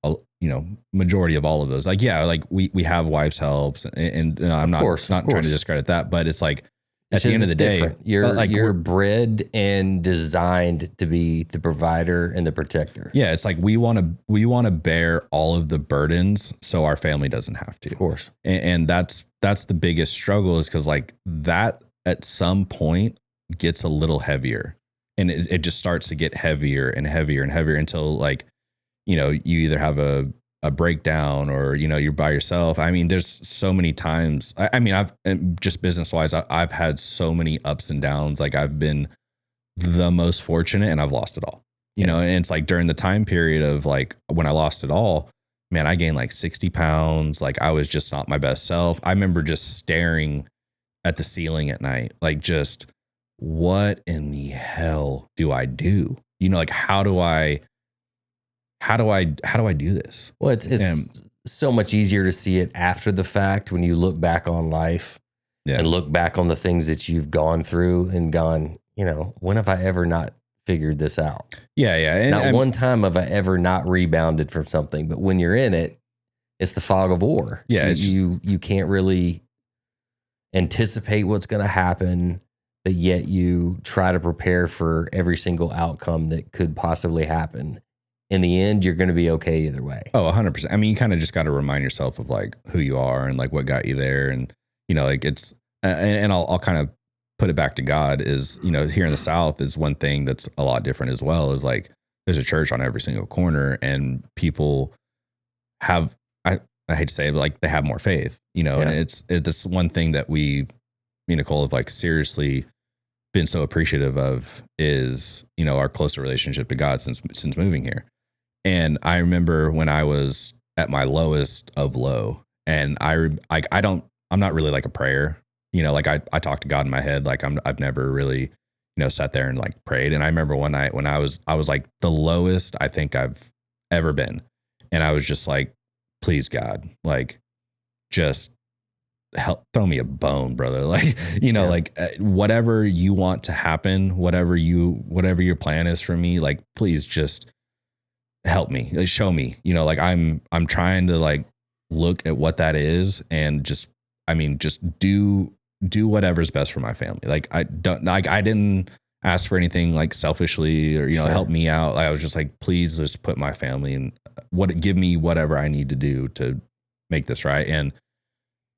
majority of all of those. Like, yeah, like we have wives' helps, and I'm not trying to discredit that, but it's like, at the end of the day, you're bred and designed to be the provider and the protector. Yeah, it's like we want to bear all of the burdens so our family doesn't have to. Of course, and that's the biggest struggle, is because like that at some point gets a little heavier, and it just starts to get heavier and heavier and heavier until like, you either have a breakdown, or, you're by yourself. I mean, there's so many times, I mean, I've just business wise, I've had so many ups and downs. Like, I've been the most fortunate, and I've lost it all, and it's like during the time period of like, when I lost it all, man, I gained like 60 pounds. Like, I was just not my best self. I remember just staring at the ceiling at night, like, just, what in the hell do I do? Like, how do I do this? Well, it's so much easier to see it after the fact, when you look back on life and look back on the things that you've gone through and gone, when have I ever not figured this out? Yeah. And not one time have I ever not rebounded from something, but when you're in it, it's the fog of war. Yeah. You can't really anticipate what's going to happen, but yet you try to prepare for every single outcome that could possibly happen. In the end, you're going to be okay either way. Oh, 100%. I mean, you kind of just got to remind yourself of like who you are and like what got you there. And, like it's, and I'll kind of put it back to God, is, here in the South is one thing that's a lot different as well, is like, there's a church on every single corner, and people have, I hate to say it, but like they have more faith, and it's this one thing that we, me and Nicole, have like seriously been so appreciative of, is, our closer relationship to God since moving here. And I remember when I was at my lowest of low, and I'm not really like a prayer, like I talk to God in my head. Like I've never really, sat there and like prayed. And I remember one night when I was like the lowest I think I've ever been. And I was just like, please God, like, just help, throw me a bone, brother. Like, like whatever you want to happen, whatever your plan is for me, like, please just help me, like, show me, like I'm trying to like look at what that is, and just do whatever's best for my family. Like, I didn't ask for anything like selfishly, or, help me out. I was just like, please just put my family in, give me whatever I need to do to make this right. And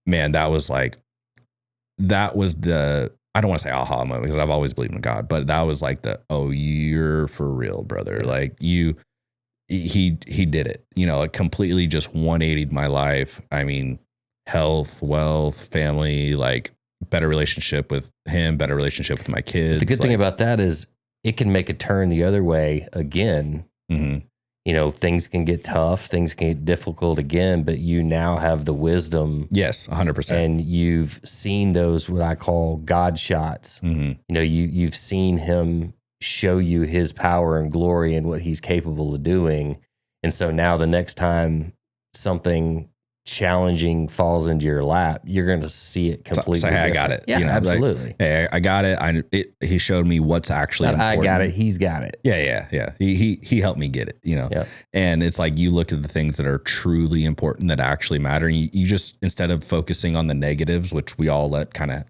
man, that was the, I don't want to say aha moment, because I've always believed in God, but that was like the, oh, you're for real, brother. Like he did it, it completely just 180'd my life. I mean, health, wealth, family, like better relationship with him, better relationship with my kids. The good thing about that is it can make a turn the other way again. Mm-hmm. Things can get tough, things can get difficult again, but you now have the wisdom. Yes, 100%. And you've seen those, what I call God shots. Mm-hmm. You've seen him show you his power and glory and what he's capable of doing. And so now the next time something challenging falls into your lap, you're going to see it completely different. I got it. Yeah, absolutely. Like, hey, I got it. He showed me what's actually important. I got it. He's got it. Yeah. He helped me get it, Yep. And it's like, you look at the things that are truly important, that actually matter. And you just, instead of focusing on the negatives, which we all let kind of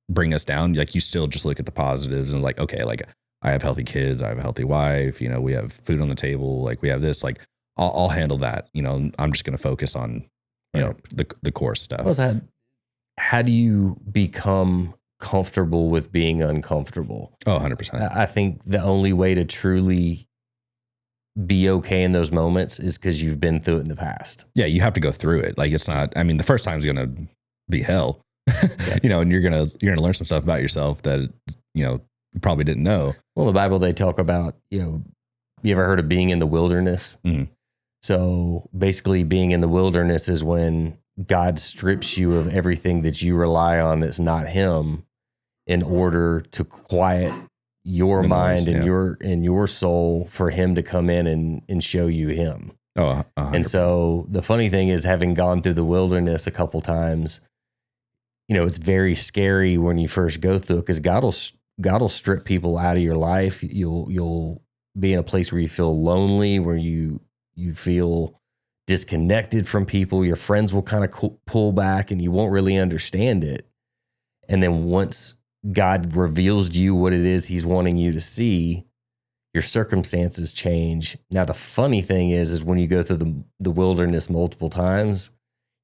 bring us down, like, you still just look at the positives and like, okay, like, I have healthy kids, I have a healthy wife, we have food on the table, like, we have this, like, I'll handle that. I'm just going to focus on, the core stuff. How do you become comfortable with being uncomfortable. Oh, 100%. I think the only way to truly be okay in those moments is because you've been through it in the past. Yeah, you have to go through it. Like, it's not, I mean, the first time's going to be hell, you know, and you're going to learn some stuff about yourself that, you know, you probably didn't know. Well, in the Bible, they talk about, you know, you ever heard of being in the wilderness? Mm-hmm. So basically being in the wilderness is when God strips you of everything that you rely on that's not him in order to quiet your mind and your soul for him to come in and show you him. Oh, 100%. And so the funny thing is, having gone through the wilderness a couple times, you know, it's very scary when you first go through it, because God will strip people out of your life. You'll be in a place where you feel lonely, where you feel disconnected from people. Your friends will kind of pull back and you won't really understand it. And then once God reveals to you what it is he's wanting you to see, your circumstances change. Now, the funny thing is when you go through the wilderness multiple times,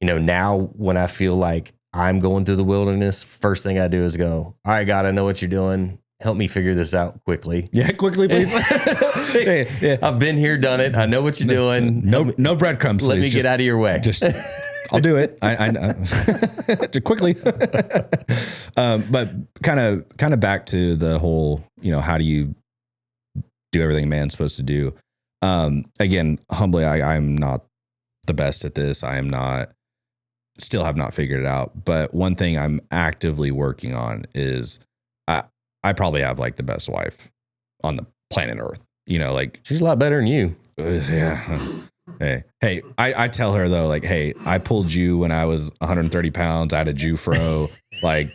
you know, now when I feel like I'm going through the wilderness, first thing I do is go, all right, God, I know what you're doing. Help me figure this out quickly. Yeah, quickly, please. Yeah. I've been here, done it. I know what you're doing. No breadcrumbs. Let me get out of your way. I'll do it. I quickly. But kind of back to the whole, you know, how do you do everything a man's supposed to do? Again, humbly, I'm not the best at this. I am not, still have not figured it out. But one thing I'm actively working on is I probably have like the best wife on the planet Earth. You know, like, she's a lot better than you. Yeah. Hey, I tell her though, like, hey, I pulled you when I was 130 pounds. I had a Jew fro, like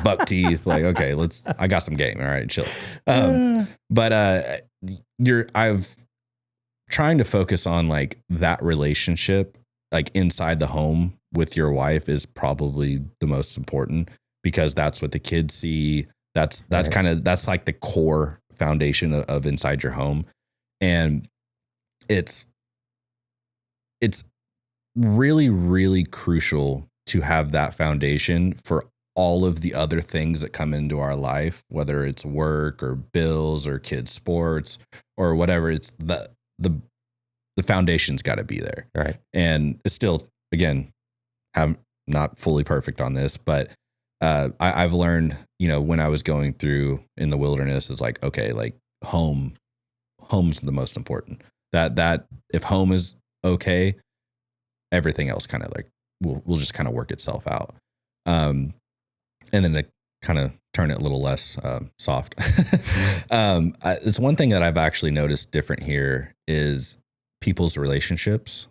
buck teeth. Like, okay, I got some game. All right, chill. But I've trying to focus on like that relationship, like inside the home with your wife is probably the most important, because that's what the kids see. That's right. That's like the core foundation of inside your home. And it's really, really crucial to have that foundation for all of the other things that come into our life, whether it's work or bills or kids' sports or whatever. It's the foundation's got to be there. Right. And it's still, again, I'm not fully perfect on this, but I've learned, you know, when I was going through in the wilderness, is like, okay, like home's the most important. That if home is okay, everything else kind of like will just kind of work itself out. And then to kind of turn it a little less soft. It's one thing that I've actually noticed different here is people's relationships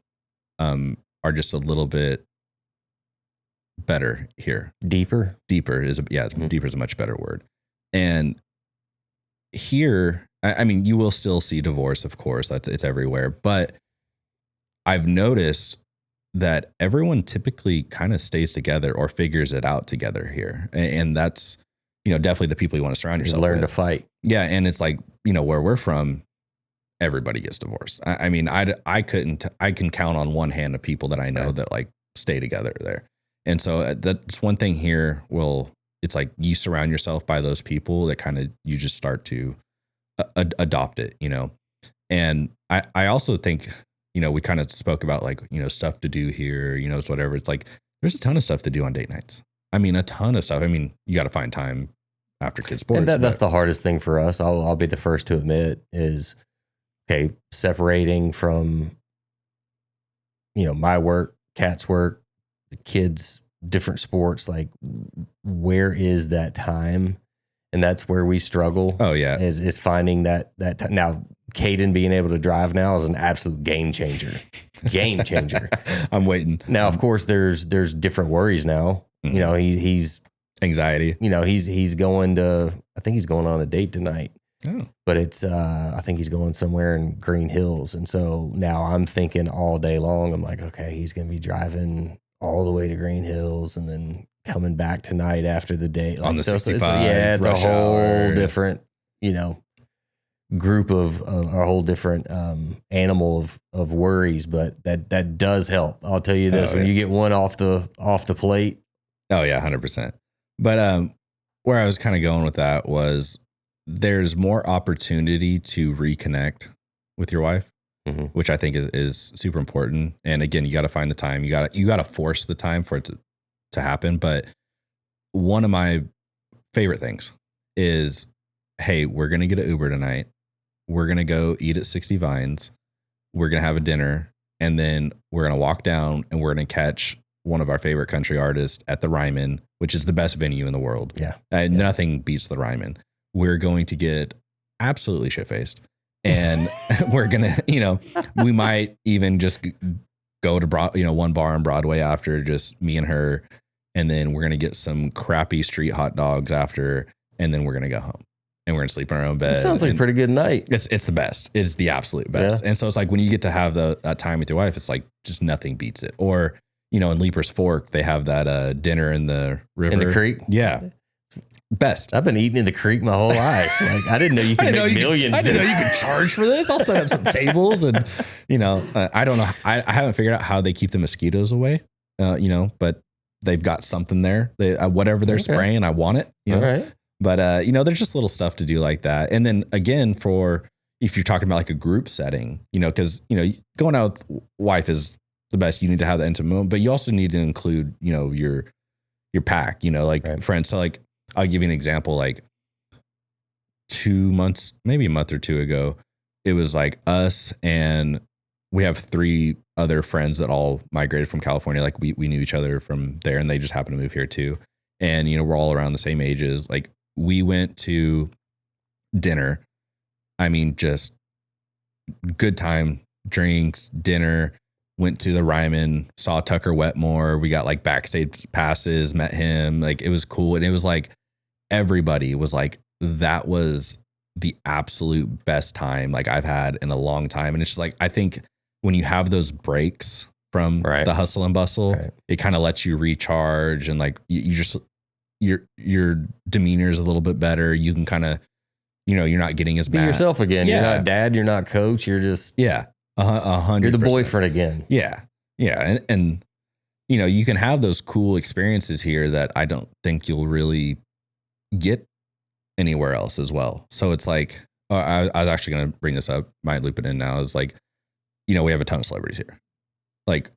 are just a little bit better here. Deeper is deeper is a much better word. And here, I mean, you will still see divorce, of course, it's everywhere, but I've noticed that everyone typically kind of stays together or figures it out together here. And that's, you know, definitely the people you want to surround yourself with. Learn to fight. Yeah. And it's like, you know, where we're from, everybody gets divorced. I mean, I can count on one hand of people that I know that like stay together there. And so that's one thing here. Well, it's like you surround yourself by those people that kind of, you just start to adopt it, you know? And I also think, you know, we kind of spoke about like, you know, stuff to do here, you know, it's whatever. It's like, there's a ton of stuff to do on date nights. I mean, a ton of stuff. I mean, you got to find time after kids' sports. And that's the hardest thing for us. I'll be the first to admit is, okay, separating from, you know, my work, Kat's work, the kids, different sports, like where is that time? And that's where we struggle. Oh yeah. Is finding that time. Now, Caden being able to drive now is an absolute game changer. I'm waiting. Now, of course, there's different worries now. Mm-hmm. You know, he's anxiety. You know, he's going to, I think he's going on a date tonight. Oh. But it's, I think he's going somewhere in Green Hills. And so now I'm thinking all day long, I'm like, okay, he's going to be driving all the way to Green Hills and then coming back tonight after the date. Like, on the 65. It's a whole different, you know, group of a whole different animal of worries, but that does help. I'll tell you this, when you get one off the plate. Oh yeah, 100%. But where I was kind of going with that was there's more opportunity to reconnect with your wife, which I think is super important. And again, you got to find the time. You got to force the time for it to happen. But one of my favorite things is, hey, we're going to get an Uber tonight. We're going to go eat at 60 Vines. We're going to have a dinner. And then we're going to walk down and we're going to catch one of our favorite country artists at the Ryman, which is the best venue in the world. Yeah. Nothing beats the Ryman. We're going to get absolutely shit-faced. And we're going to, we might even just go to one bar on Broadway after, just me and her. And then we're going to get some crappy street hot dogs after. And then we're going to go home. And we're going to sleep in our own bed. It sounds like a pretty good night. It's the best. It's the absolute best. Yeah. And so it's like when you get to have that time with your wife, it's like just nothing beats it. Or, in Leaper's Fork, they have that dinner in the river. In the creek? Yeah. Best. I've been eating in the creek my whole life. Like, I didn't know you could make millions. I didn't know you could charge for this. I'll set up some tables and, I don't know. I haven't figured out how they keep the mosquitoes away, but they've got something there. Whatever they're spraying, I want it. All right. But, there's just little stuff to do like that. And then again, if you're talking about like a group setting, because, going out with wife is the best. You need to have that intimate moment, but you also need to include, your pack, friends. So like, I'll give you an example. Like 2 months, maybe a month or two ago, it was like us and we have 3 other friends that all migrated from California. Like we knew each other from there and they just happened to move here too. And, we're all around the same ages. Like we went to dinner. I mean, just good time, drinks, dinner, went to the Ryman, saw Tucker Wetmore. We got like backstage passes, met him. Like it was cool. And it was like, everybody was like, that was the absolute best time like I've had in a long time. And it's just like, I think when you have those breaks from the hustle and bustle, it kind of lets you recharge and like you just, your demeanor is a little bit better. You can kind of, you're not getting as be mad. Yourself again. Yeah. You're not dad. You're not coach. You're just 100%. You're the boyfriend again. Yeah. And you can have those cool experiences here that I don't think you'll really get anywhere else as well. So it's like, I was actually going to bring this up, might loop it in now, is like, we have a ton of celebrities here. Like,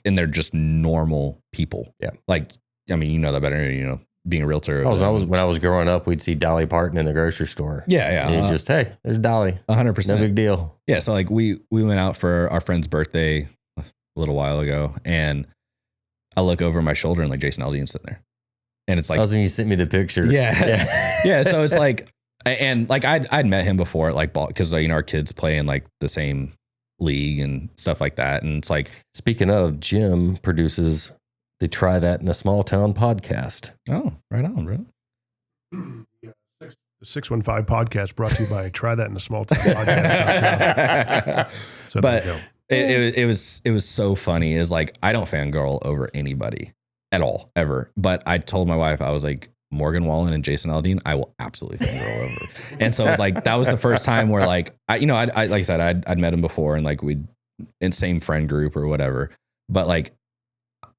and they're just normal people. Yeah. Like, I mean, that better, being a realtor. When I was growing up, we'd see Dolly Parton in the grocery store. Yeah. And just, hey, there's Dolly. 100%. No big deal. Yeah. So like we went out for our friend's birthday a little while ago and I look over my shoulder and like Jason Aldean's sitting there. And it's like, that was when you sent me the picture. Yeah. Yeah. So it's like, and like I'd met him before at like ball, because our kids play in like the same league and stuff like that. And it's like, speaking of, Jim produces the Try That in a Small Town podcast. Oh, right on, bro. The 615 podcast brought to you by Try That in a Small Town podcast. So but it was so funny. Is like, I don't fangirl over anybody at all, ever. But I told my wife, I was like, Morgan Wallen and Jason Aldean, I will absolutely fangirl over. And so it was like, that was the first time where like, I like I said, I'd met him before and like we'd in same friend group or whatever. But like,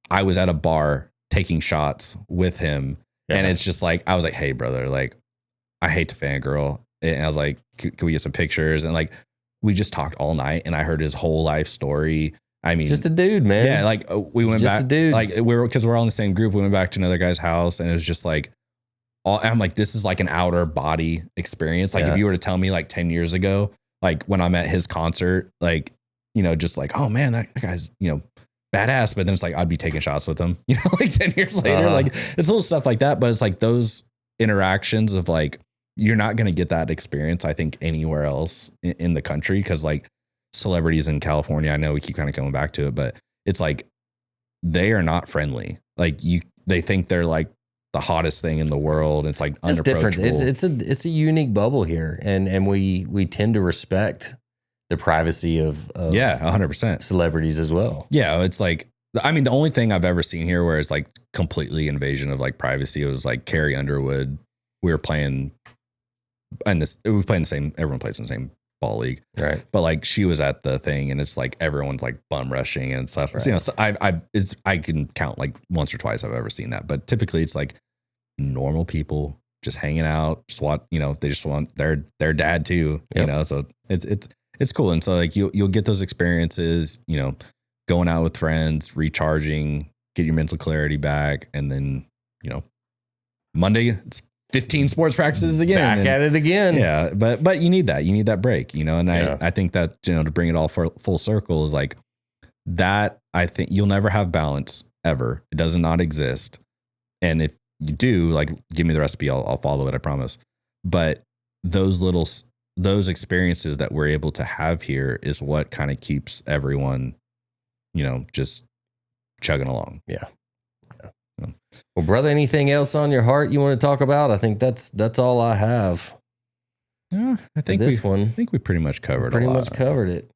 I was at a bar taking shots with him. Yeah. And it's just like, I was like, hey brother, like I hate to fangirl. And I was like, can we get some pictures? And like, we just talked all night and I heard his whole life story. I mean, just a dude, man. Yeah. Like we went back, a dude. like cause we're all in the same group. We went back to another guy's house and it was just like, I'm like, this is like an outer body experience. Like if you were to tell me like 10 years ago, like when I'm at his concert, like, just like, oh man, that guy's, badass. But then it's like, I'd be taking shots with him, like 10 years later, like it's little stuff like that. But it's like those interactions of like, you're not going to get that experience, I think, anywhere else in the country. Cause like celebrities in California, I know we keep kind of coming back to it, but it's like, they are not friendly. Like they think they're like the hottest thing in the world. It's like, it's different. It's a unique bubble here. And we tend to respect the privacy of 100% celebrities as well. Yeah. It's like, I mean, the only thing I've ever seen here where it's like completely invasion of like privacy, it was like Carrie Underwood. We were playing and we playing the same, everyone plays in the same ball league. Right. But like she was at the thing and it's like, everyone's like bum rushing and stuff. Right. So, I can count like once or twice I've ever seen that, but typically it's like normal people just hanging out, they just want their dad too, Yep. so it's cool. And so like you'll get those experiences, going out with friends, recharging, get your mental clarity back. And then, Monday it's 15 sports practices again. Back at it again. Yeah. But you need that break, and Yeah. I think that, to bring it all full circle is like that. I think you'll never have balance ever. It does not exist. And if you do, like, give me the recipe, I'll follow it. I promise. But those experiences that we're able to have here is what kind of keeps everyone, just chugging along. Yeah. Well, brother, anything else on your heart you want to talk about? I think that's all I have. Yeah, I think I think we pretty much covered it.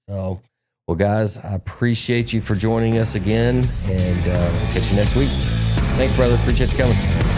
So, well, guys, I appreciate you for joining us again, and catch you next week. Thanks, brother. Appreciate you coming.